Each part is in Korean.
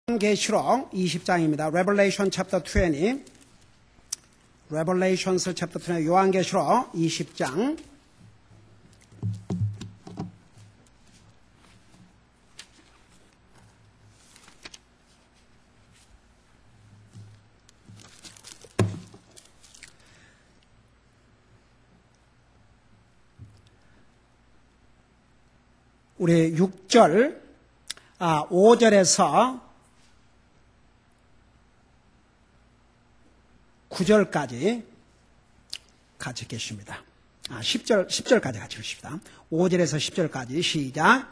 계시록 20장입니다. Revelation chapter 20. Revelations chapter 20. 요한계시록 20장. 우리 6절, 5절에서 9절까지 같이 계십니다. 10절까지 같이 계십니다. 5절에서 10절까지 시작.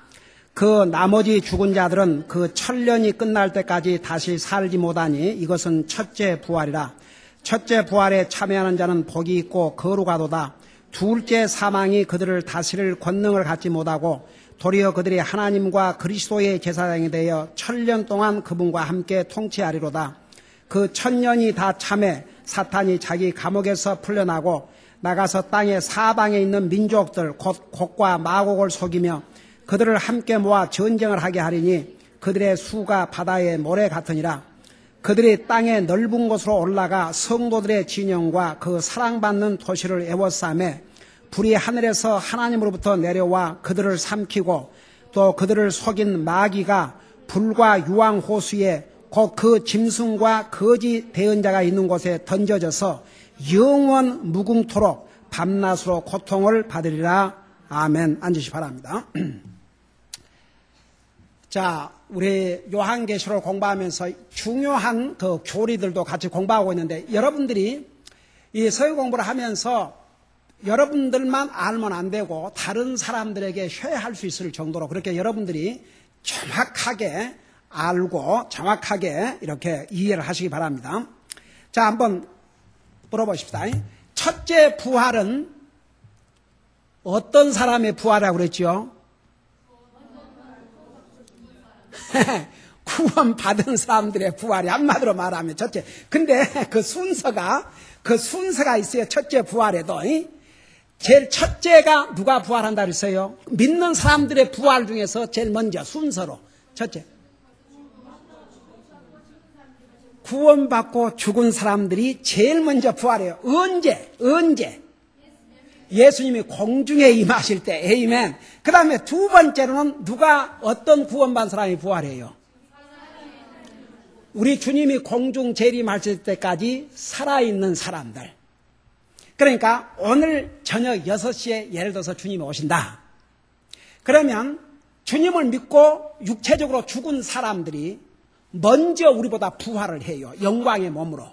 그 나머지 죽은 자들은 그 천년이 끝날 때까지 다시 살지 못하니 이것은 첫째 부활이라. 첫째 부활에 참여하는 자는 복이 있고 거룩하도다. 둘째 사망이 그들을 다스릴 권능을 갖지 못하고 도리어 그들이 하나님과 그리스도의 제사장이 되어 천년 동안 그분과 함께 통치하리로다. 그 천년이 다 참에 사탄이 자기 감옥에서 풀려나고 나가서 땅의 사방에 있는 민족들 곧 곡과 마곡을 속이며 그들을 함께 모아 전쟁을 하게 하리니 그들의 수가 바다의 모래 같으니라. 그들이 땅의 넓은 곳으로 올라가 성도들의 진영과 그 사랑받는 도시를 에워싸매 불이 하늘에서 하나님으로부터 내려와 그들을 삼키고 또 그들을 속인 마귀가 불과 유황호수에 곧 그 짐승과 거짓 대언자가 있는 곳에 던져져서 영원 무궁토록 밤낮으로 고통을 받으리라. 아멘. 앉으시 바랍니다. 자, 우리 요한계시록을 공부하면서 중요한 그 교리들도 같이 공부하고 있는데 여러분들이 이 서유 공부를 하면서 여러분들만 알면 안 되고 다른 사람들에게 쉐어할 수 있을 정도로 그렇게 여러분들이 정확하게 알고 정확하게 이렇게 이해를 하시기 바랍니다. 자, 한번 물어보십시다. 첫째 부활은 어떤 사람의 부활이라고 그랬죠? 구원받은 사람들의 부활이 한마디로 말하면 첫째. 근데 그 순서가 있어요. 첫째 부활에도. 제일 첫째가 누가 부활한다 그랬어요? 믿는 사람들의 부활 중에서 제일 먼저 순서로 첫째. 구원받고 죽은 사람들이 제일 먼저 부활해요. 언제? 예수님이 공중에 임하실 때. 에이멘. 그 다음에 두 번째로는 누가 어떤 구원받은 사람이 부활해요? 우리 주님이 공중 재림하실 때까지 살아있는 사람들. 그러니까 오늘 저녁 6시에 예를 들어서 주님이 오신다. 그러면 주님을 믿고 육체적으로 죽은 사람들이 먼저 우리보다 부활을 해요. 영광의 몸으로.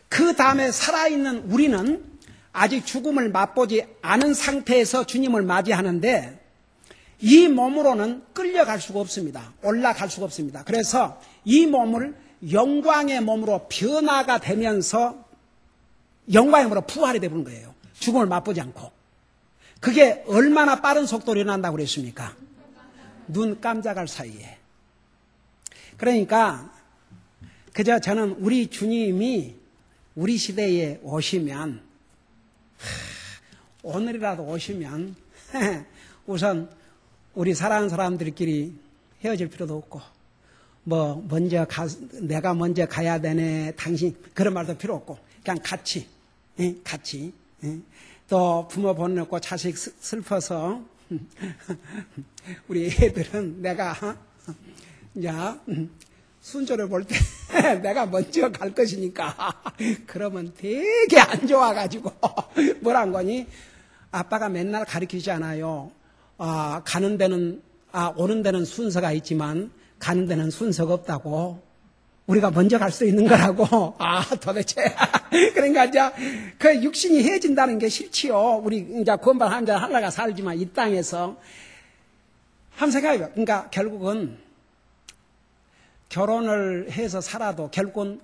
그 다음에 살아있는 우리는 아직 죽음을 맛보지 않은 상태에서 주님을 맞이하는데 이 몸으로는 끌려갈 수가 없습니다. 올라갈 수가 없습니다. 그래서 이 몸을 영광의 몸으로 변화가 되면서 영광의 몸으로 부활이 되는 거예요. 죽음을 맛보지 않고. 그게 얼마나 빠른 속도로 일어난다고 그랬습니까? 눈 깜짝할 사이에. 그러니까 그저 저는 우리 주님이 우리 시대에 오시면 오늘이라도 오시면 우선 우리 사랑하는 사람들끼리 헤어질 필요도 없고 뭐 내가 먼저 가야 되네 당신 그런 말도 필요 없고 그냥 같이 또 부모 보내놓고 자식 슬퍼서 우리 애들은 내가 순조를 볼 때 내가 먼저 갈 것이니까 그러면 되게 안 좋아가지고 뭐란 거니? 아빠가 맨날 가르치잖아요. 오는 데는 순서가 있지만 가는 데는 순서가 없다고. 우리가 먼저 갈 수 있는 거라고. 도대체. 그러니까 이제 그 육신이 해진다는 게 싫지요. 우리 이제 구원받은 한 자 하나가 살지만 이 땅에서 한번 생각해요. 그러니까 결국은 결혼을 해서 살아도 결국은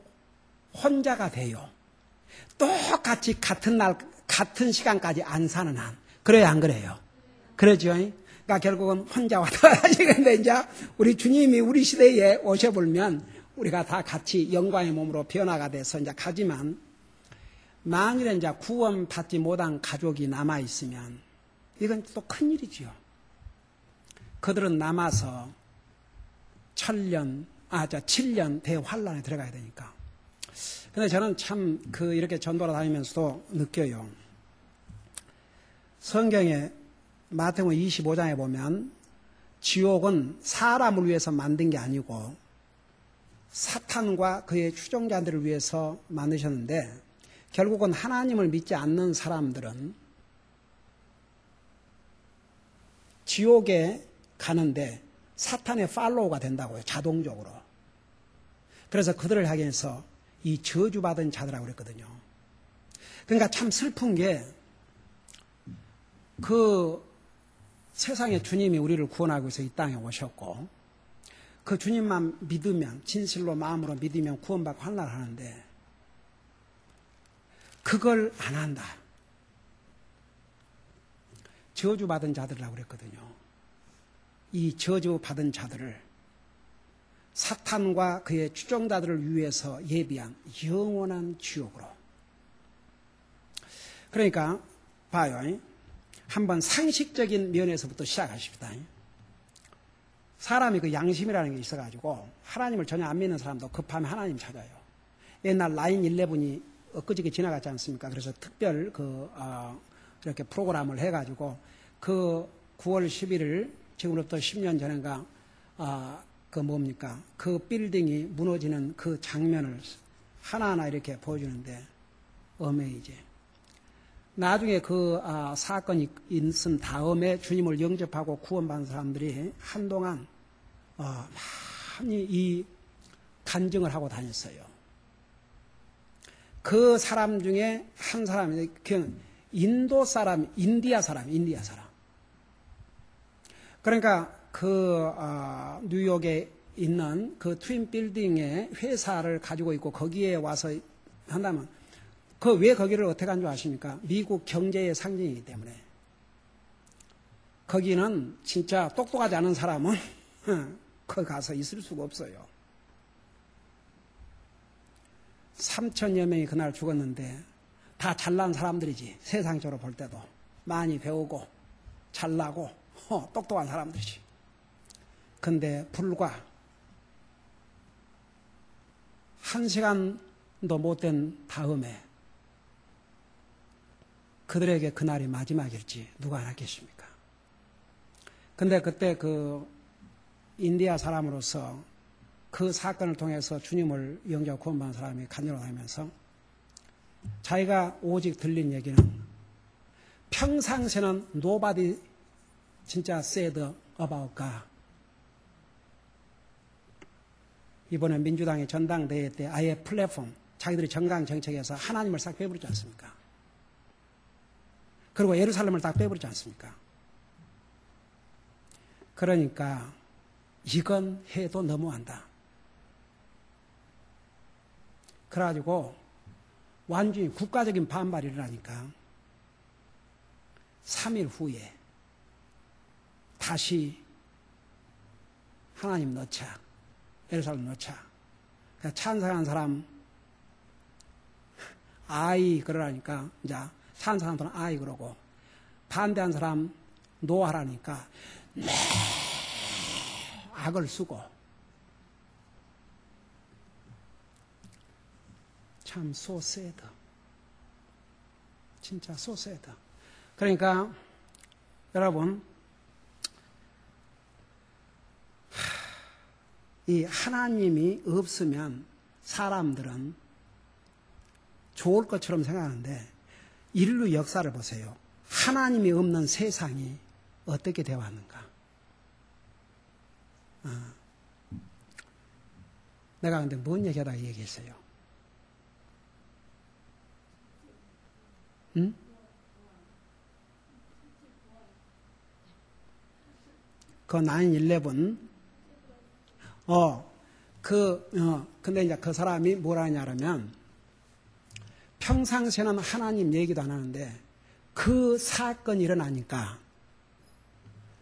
혼자가 돼요. 똑같이 같은 날, 같은 시간까지 안 사는 한. 그래요, 안 그래요? 그러죠? 그러니까 결국은 혼자 왔다 하시는데 이제 우리 주님이 우리 시대에 오셔보면 우리가 다 같이 영광의 몸으로 변화가 돼서 이제 가지만 만일에 이제 구원받지 못한 가족이 남아있으면 이건 또 큰일이죠. 그들은 남아서 천년 7년 대환란에 들어가야 되니까. 근데 저는 참 이렇게 전도를 다니면서도 느껴요. 성경에 마태복음 25장에 보면 지옥은 사람을 위해서 만든 게 아니고 사탄과 그의 추종자들을 위해서 만드셨는데, 결국은 하나님을 믿지 않는 사람들은 지옥에 가는데 사탄의 팔로우가 된다고요, 자동적으로. 그래서 그들을 향해서 이 저주받은 자들이라고 그랬거든요. 그러니까 참 슬픈 게, 세상에 주님이 우리를 구원하기 위해서 이 땅에 오셨고, 그 주님만 믿으면, 진실로 마음으로 믿으면 구원받고 환난하는데, 그걸 안 한다. 저주받은 자들이라고 그랬거든요. 이 저주받은 자들을 사탄과 그의 추종자들을 위해서 예비한 영원한 지옥으로. 그러니까 봐요. 한번 상식적인 면에서부터 시작하십시다. 사람이 양심이라는 게 있어가지고 하나님을 전혀 안 믿는 사람도 급하면 하나님 찾아요. 옛날 9/11이 엊그저께 지나갔지 않습니까? 그래서 특별 이렇게 프로그램을 해가지고 9월 11일 지금부터 10년 전인가 그 빌딩이 무너지는 그 장면을 하나하나 이렇게 보여주는데 어메이지. 나중에 사건이 있은 다음에 주님을 영접하고 구원받은 사람들이 한동안 많이 이 간증을 하고 다녔어요. 그 사람 중에 한 사람이 인도 사람, 인디아 사람. 그러니까 뉴욕에 있는 그 트윈 빌딩의 회사를 가지고 있고 거기에 와서 한다면 왜 거기를 어떻게 한 줄 아십니까? 미국 경제의 상징이기 때문에. 거기는 진짜 똑똑하지 않은 사람은 거기 가서 있을 수가 없어요. 3,000여 명이 그날 죽었는데 다 잘난 사람들이지. 세상적으로 볼 때도 많이 배우고 잘나고 똑똑한 사람들이지. 근데 불과 1시간도 못 된 다음에 그들에게 그날이 마지막일지 누가 알았겠습니까? 근데 그때 인디아 사람으로서 그 사건을 통해서 주님을 영접 구원받은 사람이 간증을 하면서 자기가 오직 들린 얘기는 평상시에는 nobody 진짜 said about God. 이번에 민주당의 전당대회 때 아예 플랫폼, 자기들이 정강 정책에서 하나님을 싹 빼버리지 않습니까? 그리고 예루살렘을 딱 빼버리지 않습니까? 그러니까 이건 해도 너무한다. 그래가지고 완전히 국가적인 반발이 일어나니까 3일 후에 다시 하나님 넣자, 예루살렘 넣자. 그러니까 찬성한 사람 아이 그러라니까 이제 찬성한 사람 아이 그러고 반대한 사람 노하라니까 네 악을 쓰고. 참 so sad. 진짜 so sad. 그러니까 여러분 이 하나님이 없으면 사람들은 좋을 것처럼 생각하는데 인류 역사를 보세요. 하나님이 없는 세상이 어떻게 되어 왔는가. 내가 근데 뭔 얘기하다가 얘기했어요? 응? 그 9/11 근데 이제 그 사람이 뭐라 하냐면 평상시에는 하나님 얘기도 안 하는데 그 사건이 일어나니까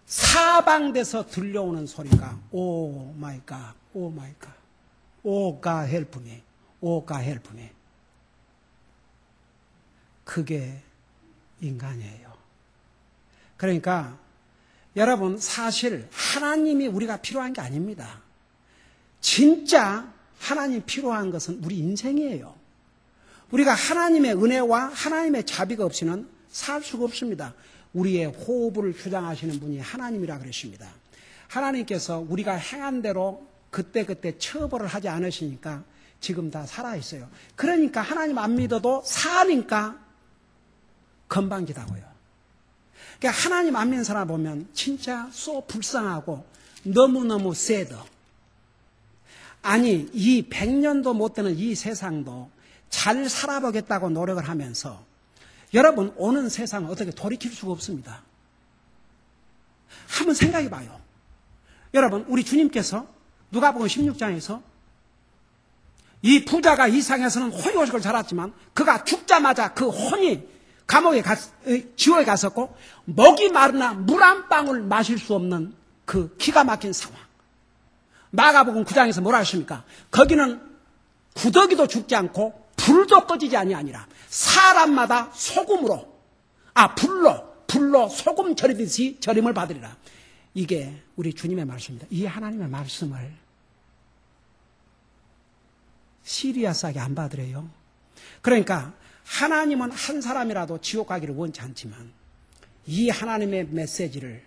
사방돼서 들려오는 소리가 오 마이 갓, 오 마이 갓, 오 가 헬프 미, 오 가 헬프 미. 그게 인간이에요. 그러니까 여러분 사실 하나님이 우리가 필요한 게 아닙니다. 진짜 하나님 필요한 것은 우리 인생이에요. 우리가 하나님의 은혜와 하나님의 자비가 없이는 살 수가 없습니다. 우리의 호흡을 주장하시는 분이 하나님이라 그러십니다. 하나님께서 우리가 행한 대로 그때그때 처벌을 하지 않으시니까 지금 다 살아있어요. 그러니까 하나님 안 믿어도 사니까 건방지다고요. 그러니까 하나님 안 믿는 사람 보면 진짜 불쌍하고 너무너무 세더. 아니 이 100년도 못 되는 이 세상도 잘 살아보겠다고 노력을 하면서 여러분 오는 세상을 어떻게 돌이킬 수가 없습니다. 한번 생각해 봐요. 여러분 우리 주님께서 누가복음 16장에서 이 부자가 이 세상에서는 호의호식을 자랐지만 그가 죽자마자 그 혼이 감옥에 지옥에 갔었고 목이 마르나 물 한 방울 마실 수 없는 그 기가 막힌 상황. 마가복음 9장에서 뭐라 하십니까? 거기는 구더기도 죽지 않고 불도 꺼지지 아니하니라. 사람마다 소금으로 불로 소금 절이듯이 절임을 받으리라. 이게 우리 주님의 말씀입니다. 이 하나님의 말씀을 시리아 싹이 안 받으래요. 그러니까 하나님은 한 사람이라도 지옥 가기를 원치 않지만 이 하나님의 메시지를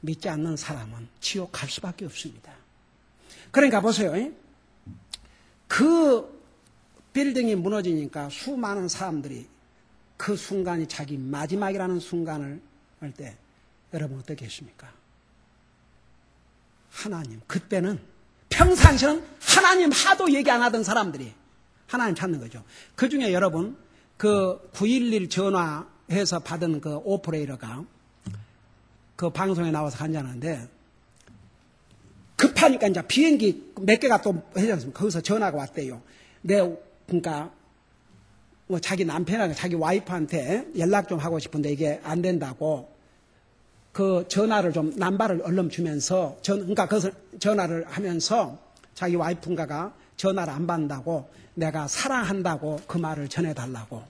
믿지 않는 사람은 지옥 갈 수밖에 없습니다. 그러니까 보세요. 그 빌딩이 무너지니까 수많은 사람들이 그 순간이 자기 마지막이라는 순간을 할 때 여러분 어떻게 했습니까? 하나님, 그때는 평상시는 하나님 하도 얘기 안 하던 사람들이 하나님 찾는 거죠. 그 중에 여러분 그 911 전화해서 받은 그 오퍼레이터가 그 방송에 나와서 간자는데 급하니까 이제 비행기 몇 개가 또 해지 않습니까? 거기서 전화가 왔대요. 그러니까 뭐 자기 남편이나 자기 와이프한테 연락 좀 하고 싶은데 이게 안 된다고 그 전화를 좀 남발을 얼른 주면서 그러니까 그것을 전화를 하면서 자기 와이프인가가 전화를 안 받는다고 내가 사랑한다고 그 말을 전해달라고.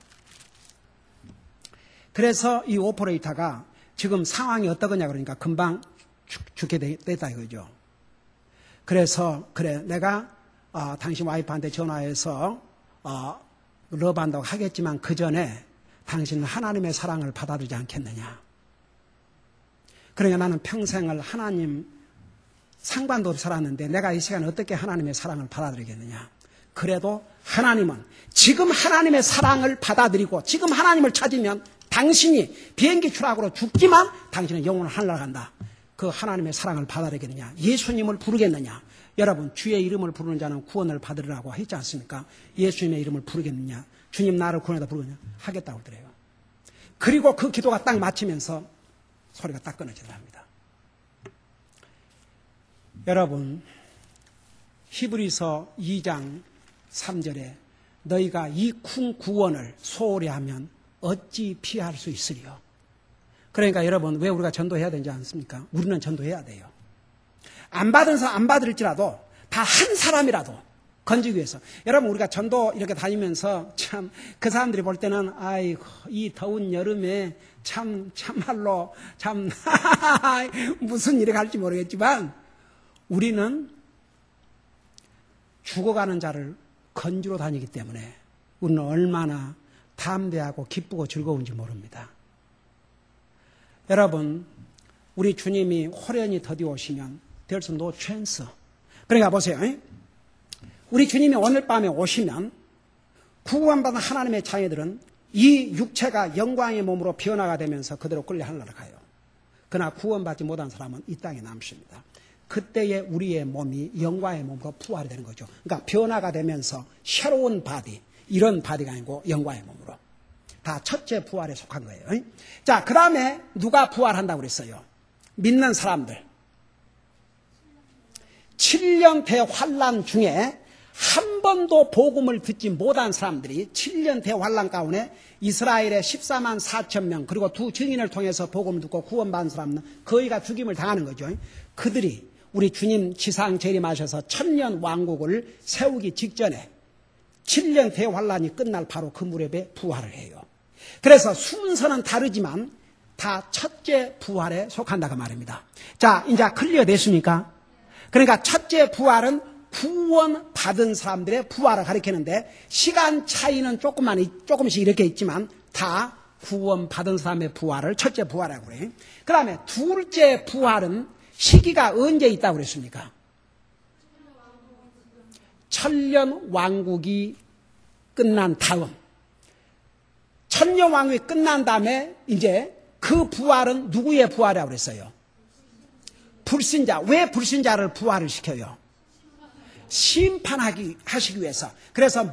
그래서 이 오퍼레이터가 지금 상황이 어떠냐 그러니까 금방 죽게 됐다 이거죠. 그래서 그래 내가 당신 와이프한테 전화해서 러브한다고 하겠지만 그 전에 당신은 하나님의 사랑을 받아들이지 않겠느냐. 그러니까 나는 평생을 하나님 상관도 없이 살았는데 내가 이 시간에 어떻게 하나님의 사랑을 받아들이겠느냐. 그래도 하나님은 지금 하나님의 사랑을 받아들이고 지금 하나님을 찾으면 당신이 비행기 추락으로 죽지만 당신은 영원을 하늘나라 간다. 그 하나님의 사랑을 받아들이겠느냐. 예수님을 부르겠느냐. 여러분 주의 이름을 부르는 자는 구원을 받으리라고 했지 않습니까? 예수님의 이름을 부르겠느냐. 주님 나를 구원하다 부르겠느냐. 하겠다고 그래요. 그리고 그 기도가 딱 마치면서 소리가 딱 끊어진다 합니다. 여러분 히브리서 2장 3절에 너희가 이 큰 구원을 소홀히 하면 어찌 피할 수 있으리요. 그러니까 여러분 왜 우리가 전도해야 되지 않습니까? 우리는 전도해야 돼요. 안 받은 사람 안 받을지라도 다 한 사람이라도 건지기 위해서. 여러분 우리가 전도 이렇게 다니면서 참 그 사람들이 볼 때는 아이고 이 더운 여름에 참말로 참 무슨 일이 갈지 모르겠지만 우리는 죽어가는 자를 건지러 다니기 때문에 우리는 얼마나 담대하고 기쁘고 즐거운지 모릅니다. 여러분 우리 주님이 호련히 더디 오시면 there's no chance. 그러니까 보세요. 우리 주님이 오늘 밤에 오시면 구원받은 하나님의 자녀들은 이 육체가 영광의 몸으로 변화가 되면서 그대로 끌려 하늘나라 가요. 그러나 구원받지 못한 사람은 이 땅에 남습니다. 그때에 우리의 몸이 영광의 몸으로 부활이 되는 거죠. 그러니까 변화가 되면서 새로운 바디, 이런 바디가 아니고 영광의 몸으로. 다 첫째 부활에 속한 거예요. 자, 그 다음에 누가 부활한다고 그랬어요? 믿는 사람들. 7년 대환란 중에 한 번도 복음을 듣지 못한 사람들이 7년 대환란 가운데 이스라엘의 14만 4천 명 그리고 두 증인을 통해서 복음을 듣고 구원받은 사람은 거의가 죽임을 당하는 거죠. 그들이 우리 주님 지상 재림하셔서 천년 왕국을 세우기 직전에 7년 대환란이 끝날 바로 그 무렵에 부활을 해요. 그래서 순서는 다르지만 다 첫째 부활에 속한다고 말입니다. 자, 이제 클리어 됐습니까? 그러니까 첫째 부활은 구원받은 사람들의 부활을 가리키는데 시간 차이는 조금씩 이렇게 있지만 다 구원받은 사람의 부활을 첫째 부활이라고 그래요. 그 다음에 둘째 부활은 시기가 언제 있다고 그랬습니까? 천년 왕국이 끝난 다음. 천년 왕국이 끝난 다음에 이제 그 부활은 누구의 부활이라고 그랬어요? 불신자. 왜 불신자를 부활을 시켜요? 심판하시기 위해서. 그래서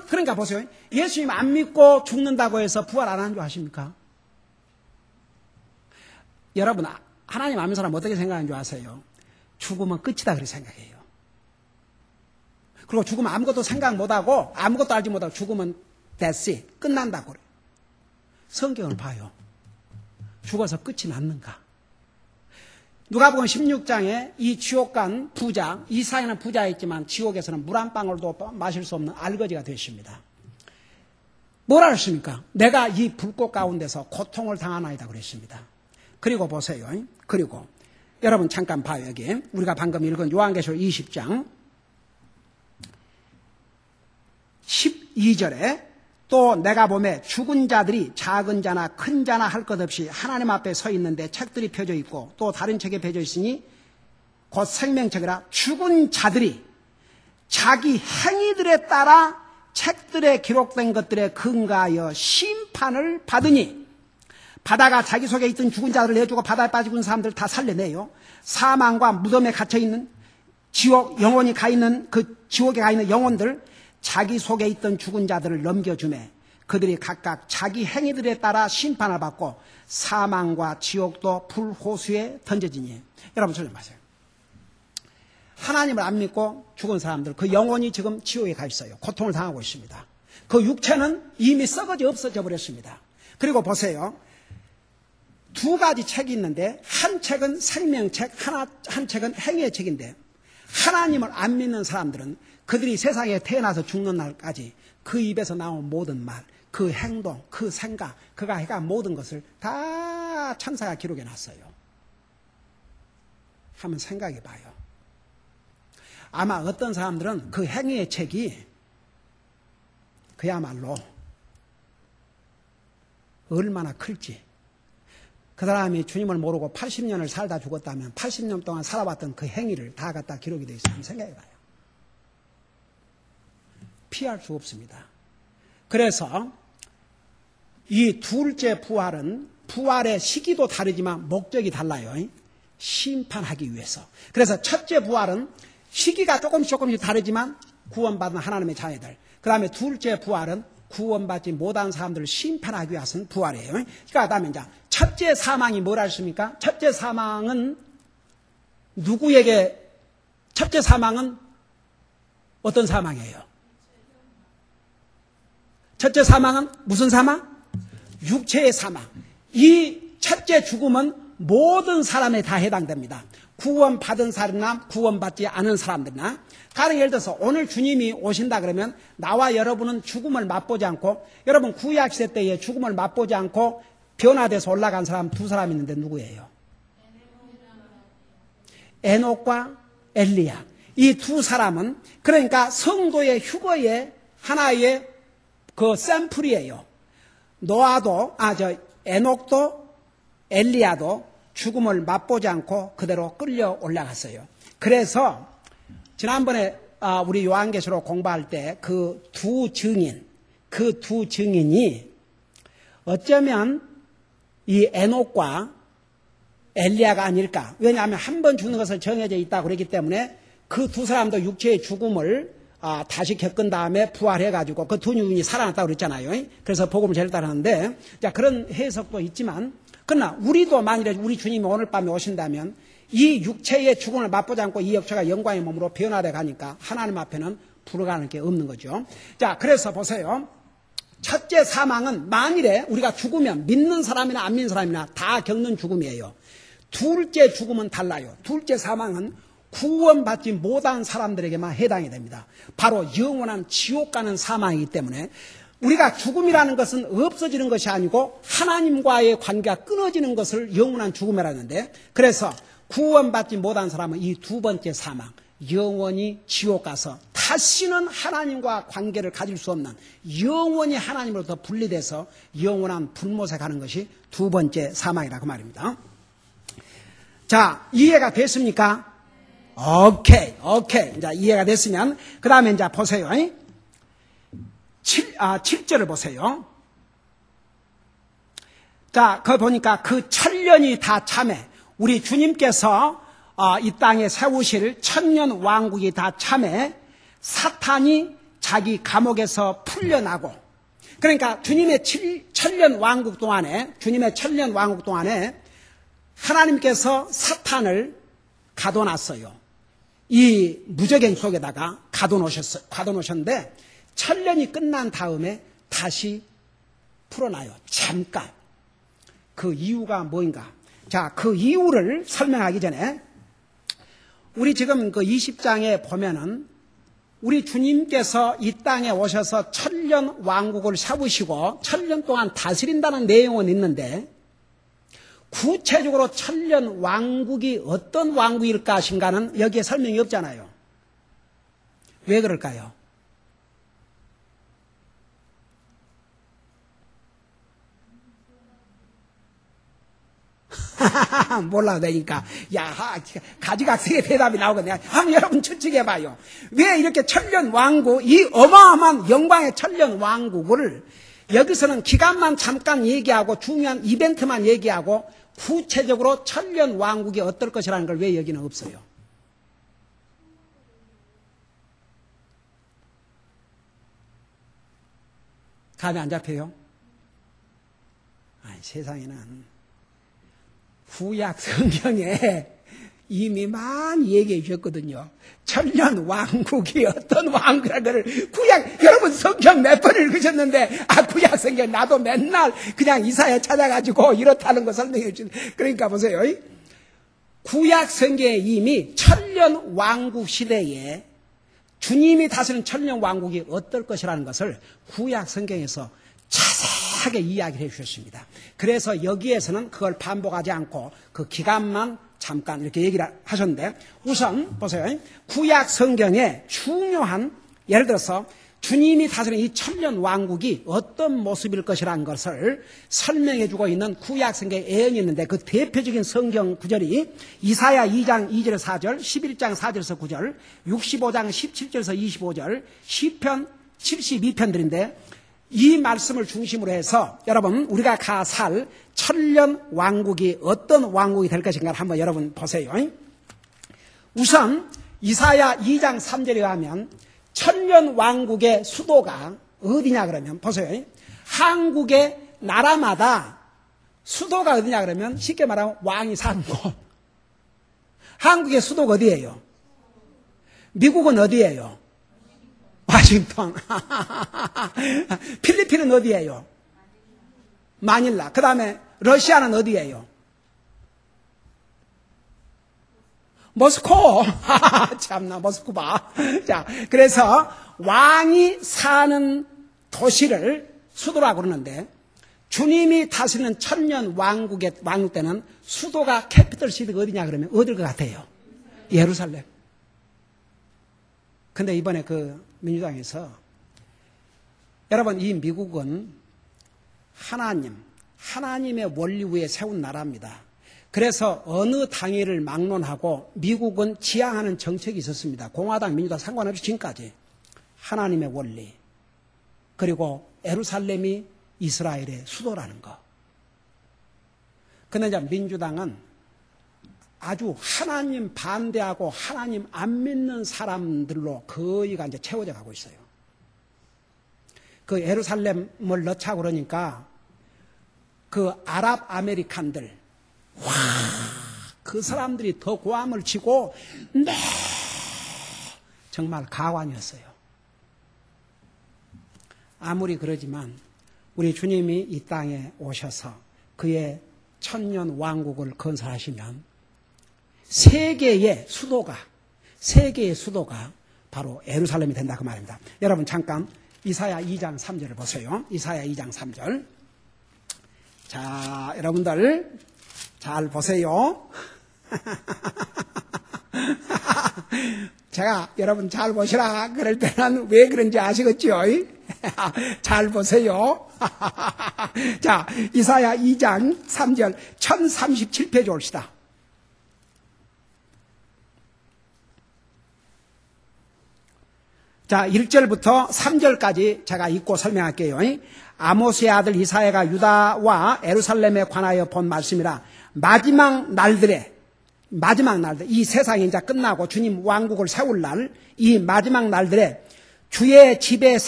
그러니까 보세요. 예수님 안 믿고 죽는다고 해서 부활 안 하는 줄 아십니까? 여러분, 하나님 아는 사람 어떻게 생각하는 줄 아세요? 죽으면 끝이다 그렇게 생각해요. 그리고 죽으면 아무것도 생각 못하고 아무것도 알지 못하고 죽으면 that's it. 끝난다고 그래요. 성경을 봐요. 죽어서 끝이 났는가? 누가복음 16장에 이 지옥 간 부자, 이 세상에는 부자였지만 지옥에서는 물 한 방울도 마실 수 없는 알거지가 되십니다. 뭐라 했습니까? 내가 이 불꽃 가운데서 고통을 당하나이다 그랬습니다. 그리고 보세요. 그리고 여러분 잠깐 봐요. 여기 우리가 방금 읽은 요한계시록 20장 12절에 또 내가 보매 죽은 자들이 작은 자나 큰 자나 할 것 없이 하나님 앞에 서 있는데 책들이 펴져 있고 또 다른 책에 펴져 있으니 곧 생명책이라 죽은 자들이 자기 행위들에 따라 책들에 기록된 것들에 근거하여 심판을 받으니 바다가 자기 속에 있던 죽은 자들을 내주고 바다에 빠지고 있는 사람들을 다 살려내요. 사망과 무덤에 갇혀있는 지옥 영혼이 가 있는 그 지옥에 가 있는 영혼들 자기 속에 있던 죽은 자들을 넘겨주매 그들이 각각 자기 행위들에 따라 심판을 받고 사망과 지옥도 불호수에 던져지니. 여러분 조심 마세요. 하나님을 안 믿고 죽은 사람들 그 영혼이 지금 지옥에 가 있어요. 고통을 당하고 있습니다. 그 육체는 이미 썩어져 없어져 버렸습니다. 그리고 보세요. 두 가지 책이 있는데 한 책은 생명책, 한 책은 행위의 책인데 하나님을 안 믿는 사람들은 그들이 세상에 태어나서 죽는 날까지 그 입에서 나온 모든 말, 그 행동, 그 생각, 그가 해간 모든 것을 다 천사가 기록해 놨어요. 한번 생각해 봐요. 아마 어떤 사람들은 그 행위의 책이 그야말로 얼마나 클지. 그 사람이 주님을 모르고 80년을 살다 죽었다면 80년 동안 살아왔던 그 행위를 다 갖다 기록이 되어 있어요. 한번 생각해 봐요. 피할 수 없습니다. 그래서 이 둘째 부활은 부활의 시기도 다르지만 목적이 달라요. 심판하기 위해서. 그래서 첫째 부활은 시기가 조금씩 다르지만 구원받은 하나님의 자녀들. 그 다음에 둘째 부활은 구원받지 못한 사람들을 심판하기 위해서는 부활이에요. 그러니까 그다음에 이제 첫째 사망이 뭐라 했습니까? 첫째 사망은 누구에게 첫째 사망은 어떤 사망이에요? 첫째 사망은 무슨 사망? 육체의 사망. 이 첫째 죽음은 모든 사람에 다 해당됩니다. 구원받은 사람이나 구원받지 않은 사람들이나. 가령 예를 들어서 오늘 주님이 오신다 그러면 나와 여러분은 죽음을 맛보지 않고, 여러분 구약시대 때에 죽음을 맛보지 않고 변화돼서 올라간 사람 두 사람 있는데 누구예요? 에녹과 엘리야. 이 두 사람은 그러니까 성도의 휴거의 하나의 그 샘플이에요. 노아도, 에녹도 엘리야도 죽음을 맛보지 않고 그대로 끌려 올라갔어요. 그래서 지난번에 우리 요한계시록 공부할 때 그 두 증인이 어쩌면 이 에녹과 엘리야가 아닐까. 왜냐하면 한 번 죽는 것을 정해져 있다고 그랬기 때문에 그 두 사람도 육체의 죽음을 다시 겪은 다음에 부활해가지고 그 두 증인이 살아났다고 그랬잖아요. 그래서 복음을 전했다는데, 자, 그런 해석도 있지만, 그러나 우리도 만일에 우리 주님이 오늘 밤에 오신다면 이 육체의 죽음을 맛보지 않고 이 육체가 영광의 몸으로 변화돼 가니까 하나님 앞에는 불가능한 게 없는 거죠. 자, 그래서 보세요. 첫째 사망은 만일에 우리가 죽으면 믿는 사람이나 안 믿는 사람이나 다 겪는 죽음이에요. 둘째 죽음은 달라요. 둘째 사망은 구원받지 못한 사람들에게만 해당이 됩니다. 바로 영원한 지옥 가는 사망이기 때문에 우리가 죽음이라는 것은 없어지는 것이 아니고 하나님과의 관계가 끊어지는 것을 영원한 죽음이라고 하는데, 그래서 구원받지 못한 사람은 이 두 번째 사망, 영원히 지옥 가서 다시는 하나님과 관계를 가질 수 없는, 영원히 하나님으로부터 분리돼서 영원한 불못에 가는 것이 두 번째 사망이라 그 말입니다. 자, 이해가 됐습니까? 오케이. 이제 이해가 됐으면 그 다음에 이제 보세요. 7절을 보세요. 자, 그 보니까 그 천년이 다 참해, 우리 주님께서 이 땅에 세우실 천년 왕국이 다 참해 사탄이 자기 감옥에서 풀려나고, 그러니까 주님의 천년 왕국 동안에 하나님께서 사탄을 가둬놨어요. 이 무저갱 속에다가 가둬놓으셨는데 천년이 끝난 다음에 다시 풀어놔요. 잠깐. 그 이유가 뭐인가? 자, 그 이유를 설명하기 전에 우리 지금 그 20장에 보면은 우리 주님께서 이 땅에 오셔서 천년 왕국을 세우시고 천년 동안 다스린다는 내용은 있는데 구체적으로 천년 왕국이 어떤 왕국일까 하신가는 여기에 설명이 없잖아요. 왜 그럴까요? 몰라도 되니까. 야, 가지각색의 대답이 나오거든요. 한번 여러분 추측해봐요. 왜 이렇게 천년 왕국, 이 어마어마한 영광의 천년 왕국을 여기서는 기간만 잠깐 얘기하고 중요한 이벤트만 얘기하고 구체적으로 천년 왕국이 어떨 것이라는 걸 왜 여기는 없어요? 감이 안 잡혀요? 세상에는 구약 성경에 이미 많이 얘기해 주셨거든요. 천년 왕국이 어떤 왕국이라는 걸 구약, 여러분 성경 몇 번 읽으셨는데, 구약 성경 나도 맨날 그냥 이사야 찾아가지고 이렇다는 거 설명해 주신. 그러니까 보세요. 구약 성경에 이미 천년 왕국 시대에 주님이 다스리는 천년 왕국이 어떨 것이라는 것을 구약 성경에서 자세하게 이야기를 해 주셨습니다. 그래서 여기에서는 그걸 반복하지 않고 그 기간만 잠깐 이렇게 얘기를 하셨는데, 우선 보세요. 구약 성경에 중요한, 예를 들어서 주님이 다스리는 이 천년 왕국이 어떤 모습일 것이라는 것을 설명해 주고 있는 구약 성경에 예언이 있는데, 그 대표적인 성경 구절이 이사야 2장 2절에서 4절, 11장 4절에서 9절, 65장 17절에서 25절, 시편 72편들인데 이 말씀을 중심으로 해서 여러분 우리가 살 천년 왕국이 어떤 왕국이 될 것인가 한번 여러분 보세요. 우선 이사야 2장 3절에 가면 천년 왕국의 수도가 어디냐 그러면 보세요. 한국의 나라마다 수도가 어디냐 그러면 쉽게 말하면 왕이 사는 곳. 한국의 수도가 어디예요? 미국은 어디예요? 워싱턴. 필리핀은 어디예요? 마닐라. 그 다음에 러시아는 어디예요? 모스코. 참나, 모스크바. 자, 그래서 왕이 사는 도시를 수도라고 그러는데, 주님이 다스리는 천년 왕국 때는 수도가 캐피털 시티가 어디냐 그러면 어딜 것 같아요? 예루살렘. 근데 이번에 그 민주당에서, 여러분 이 미국은 하나님의 원리 위에 세운 나라입니다. 그래서 어느 당일을 막론하고 미국은 지향하는 정책이 있었습니다. 공화당, 민주당 상관없이 지금까지 하나님의 원리, 그리고 예루살렘이 이스라엘의 수도라는 거. 그런데 이제 민주당은 아주 하나님 반대하고 하나님 안 믿는 사람들로 거의가 이제 채워져 가고 있어요. 그 예루살렘을 넣자고 그러니까 그 아랍 아메리칸들, 와, 그 사람들이 더 고함을 치고, 네, 정말 가관이었어요. 아무리 그러지만 우리 주님이 이 땅에 오셔서 그의 천년 왕국을 건설하시면 세계의 수도가 바로 예루살렘이 된다 그 말입니다. 여러분 잠깐 이사야 2장 3절을 보세요. 이사야 2장 3절. 자, 여러분들 잘 보세요. 제가 여러분 잘 보시라 그럴 때는 왜 그런지 아시겠죠? 잘 보세요. 자, 이사야 2장 3절 1037페이지 옵시다. 자, 1절부터 3절까지 제가 읽고 설명할게요. 아모스의 아들 이사야가 유다와 예루살렘에 관하여 본 말씀이라. 마지막 날들에, 이 세상이 이제 끝나고 주님 왕국을 세울 날, 이 마지막 날들에 주의 집의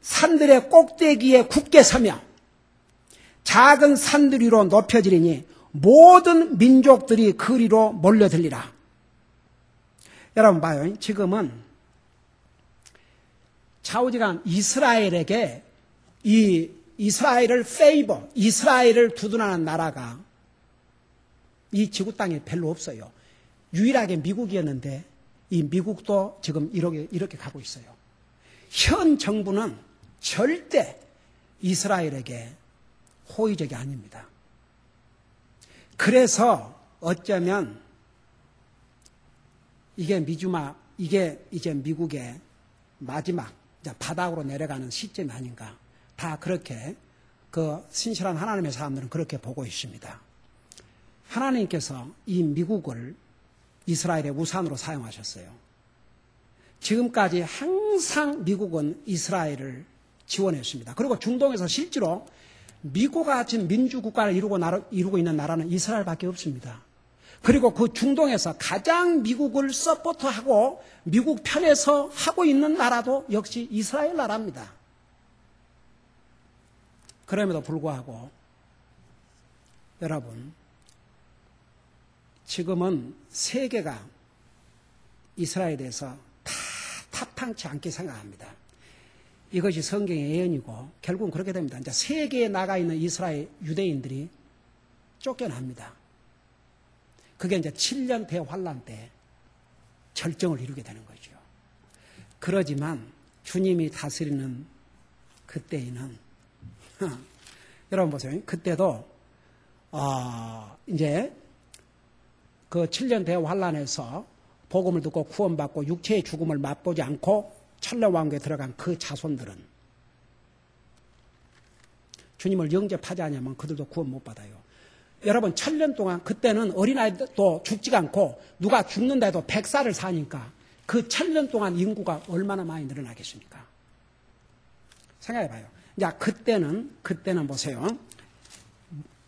산들의 꼭대기에 굳게 서며 작은 산들 위로 높여지리니 모든 민족들이 그리로 몰려들리라. 여러분 봐요. 지금은 좌우지간 이스라엘에게 이 이스라엘을 이스라엘을 두둔하는 나라가 이 지구 땅에 별로 없어요. 유일하게 미국이었는데 이 미국도 지금 이렇게 가고 있어요. 현 정부는 절대 이스라엘에게 호의적이 아닙니다. 그래서 어쩌면 이게 이제 미국의 마지막 바닥으로 내려가는 시점이 아닌가. 다 그렇게 그 신실한 하나님의 사람들은 그렇게 보고 있습니다. 하나님께서 이 미국을 이스라엘의 우산으로 사용하셨어요. 지금까지 항상 미국은 이스라엘을 지원했습니다. 그리고 중동에서 실제로 미국과 같은 민주국가를 이루고 있는 나라는 이스라엘밖에 없습니다. 그리고 그 중동에서 가장 미국을 서포트하고 미국 편에서 하고 있는 나라도 역시 이스라엘 나라입니다. 그럼에도 불구하고 여러분, 지금은 세계가 이스라엘에 대해서 다 탑탕치 않게 생각합니다. 이것이 성경의 예언이고 결국은 그렇게 됩니다. 이제 세계에 나가 있는 이스라엘 유대인들이 쫓겨납니다. 그게 이제 7년 대환란 때 절정을 이루게 되는 거죠. 그러지만 주님이 다스리는 그때에는 여러분 보세요. 그때도 이제 그 7년 대환란에서 복음을 듣고 구원받고 육체의 죽음을 맛보지 않고 천년왕국에 들어간 그 자손들은 주님을 영접하지 않으면 그들도 구원 못 받아요. 여러분 1000년 동안 그때는 어린아이도 죽지가 않고 누가 죽는다 해도 100살을 사니까 그 1000년 동안 인구가 얼마나 많이 늘어나겠습니까? 생각해봐요. 자, 그때는 보세요.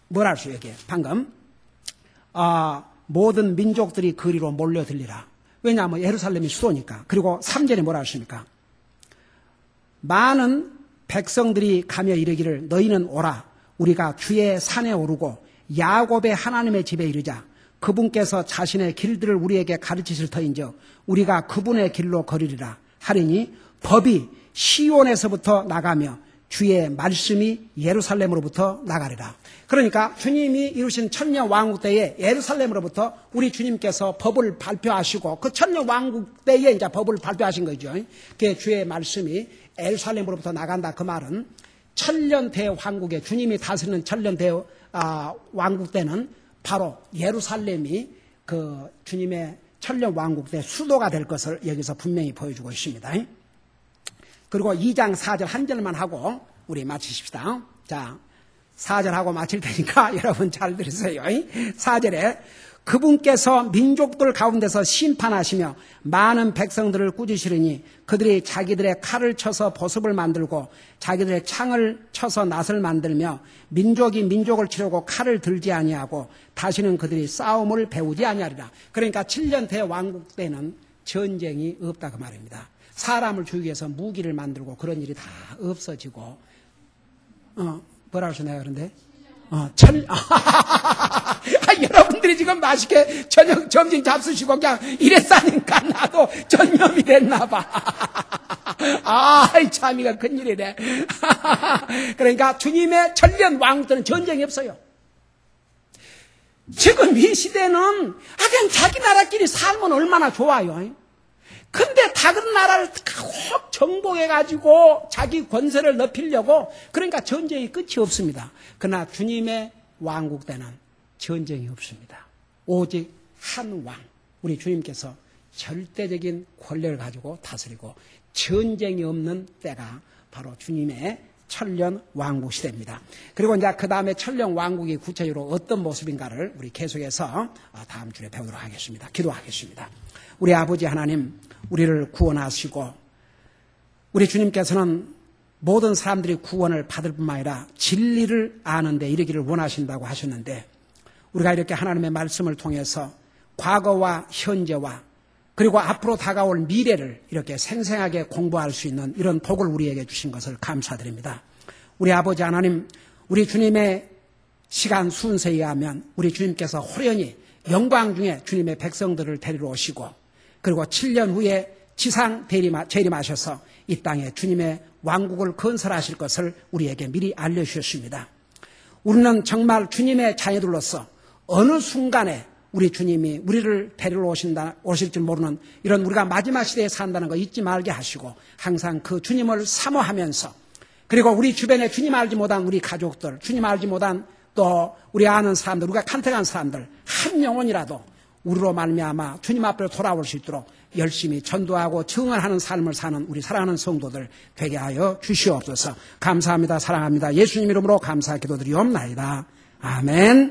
뭐라 할 수 있게 방금 모든 민족들이 그리로 몰려들리라. 왜냐하면 예루살렘이 수도니까. 그리고 3절에 뭐라 하십니까? 많은 백성들이 가며 이르기를 너희는 오라. 우리가 주의 산에 오르고 야곱의 하나님의 집에 이르자. 그분께서 자신의 길들을 우리에게 가르치실 터인즉 우리가 그분의 길로 걸으리라 하리니 법이 시온에서부터 나가며 주의 말씀이 예루살렘으로부터 나가리라. 그러니까 주님이 이루신 천년 왕국 때에 예루살렘으로부터 우리 주님께서 법을 발표하시고 그 천년 왕국 때에 이제 법을 발표하신 거죠. 그 주의 말씀이 예루살렘으로부터 나간다. 그 말은 천년 대왕국에 주님이 다스리는 천년 대왕국 때는 바로 예루살렘이 그 주님의 천년 왕국 때 수도가 될 것을 여기서 분명히 보여주고 있습니다. 그리고 2장 4절 한 절만 하고 우리 마치십시다. 자, 4절 하고 마칠 테니까 여러분 잘 들으세요. 4절에 그분께서 민족들 가운데서 심판하시며 많은 백성들을 꾸짖으시리니 그들이 자기들의 칼을 쳐서 보습을 만들고 자기들의 창을 쳐서 낫을 만들며 민족이 민족을 치려고 칼을 들지 아니하고 다시는 그들이 싸움을 배우지 아니하리라. 그러니까 7년 대왕국 때는 전쟁이 없다 그 말입니다. 사람을 죽이기 위해서 무기를 만들고 그런 일이 다 없어지고 뭐라 하셔 내가 그런데 여러분들이 지금 맛있게 저녁 점심 잡수시고 그냥 이랬사니까 나도 전염이 됐나 봐. 참 이거 큰일이네. 그러니까 주님의 천년 왕국 때는 전쟁이 없어요. 지금 이 시대는 그냥 자기 나라끼리 살면 얼마나 좋아요. 근데 다른 나라를 확 정복해가지고 자기 권세를 높이려고 그러니까 전쟁이 끝이 없습니다. 그러나 주님의 왕국 때는 전쟁이 없습니다. 오직 한 왕, 우리 주님께서 절대적인 권력을 가지고 다스리고 전쟁이 없는 때가 바로 주님의 천년 왕국 시대입니다. 그리고 이제 그 다음에 천년 왕국이 구체적으로 어떤 모습인가를 우리 계속해서 다음 주에 배우도록 하겠습니다. 기도하겠습니다. 우리 아버지 하나님, 우리를 구원하시고 우리 주님께서는 모든 사람들이 구원을 받을 뿐만 아니라 진리를 아는데 이르기를 원하신다고 하셨는데 우리가 이렇게 하나님의 말씀을 통해서 과거와 현재와 그리고 앞으로 다가올 미래를 이렇게 생생하게 공부할 수 있는 이런 복을 우리에게 주신 것을 감사드립니다. 우리 아버지 하나님, 우리 주님의 시간 순서에 의하면 우리 주님께서 호련히 영광 중에 주님의 백성들을 데리러 오시고 그리고 7년 후에 지상 재림하셔서 이 땅에 주님의 왕국을 건설하실 것을 우리에게 미리 알려주셨습니다. 우리는 정말 주님의 자녀들로서 어느 순간에 우리 주님이 우리를 데리러 오실 줄 모르는 이런 우리가 마지막 시대에 산다는 거 잊지 말게 하시고 항상 그 주님을 사모하면서 그리고 우리 주변에 주님 알지 못한 우리 가족들, 주님 알지 못한 또 우리 아는 사람들, 우리가 간택한 사람들 한 영혼이라도 우리로 말미암아 주님 앞으로 돌아올 수 있도록 열심히 전도하고 증언하는 삶을 사는 우리 사랑하는 성도들 되게 하여 주시옵소서. 감사합니다. 사랑합니다. 예수님 이름으로 감사 기도드리옵나이다. 아멘.